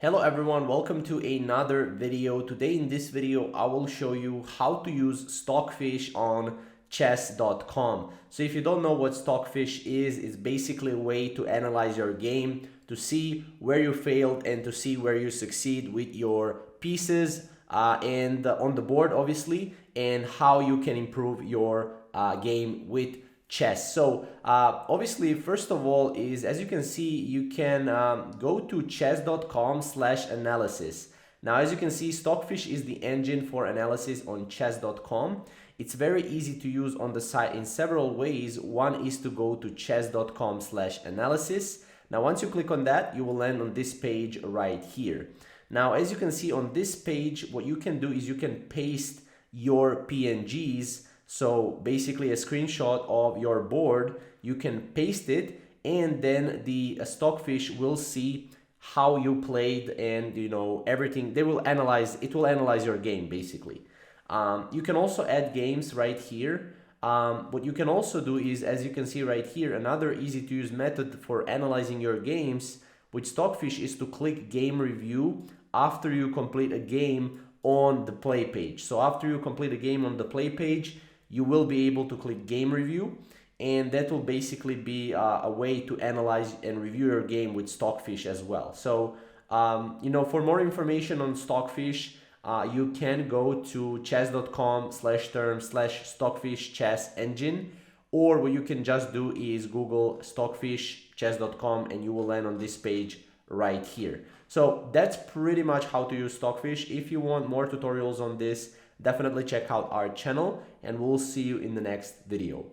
Hello everyone, welcome to another video. Today in this video, I will show you how to use Stockfish on chess.com. So if you don't know what Stockfish is, it's basically a way to analyze your game, to see where you failed and to see where you succeed with your pieces and on the board obviously, and how you can improve your game with chess. So obviously, first of all, is as you can see, you can go to chess.com/analysis. Now, as you can see, Stockfish is the engine for analysis on chess.com. It's very easy to use on the site in several ways. One is to go to chess.com/analysis. Now, once you click on that, you will land on this page right here. Now, as you can see on this page, what you can do is you can paste your PNGs. So basically a screenshot of your board, you can paste it, and then the Stockfish will see how you played and everything. It will analyze your game basically. You can also add games right here. What you can also do is, as you can see right here, another easy to use method for analyzing your games with Stockfish is to click game review after you complete a game on the play page. So after you complete a game on the play page, you will be able to click game review, and that will basically be a way to analyze and review your game with Stockfish as well. So for more information on Stockfish, you can go to chess.com/term/stockfish chess engine, or what you can just do is Google Stockfish chess.com and you will land on this page right here. So that's pretty much how to use Stockfish. If you want more tutorials on this, definitely check out our channel, and we'll see you in the next video.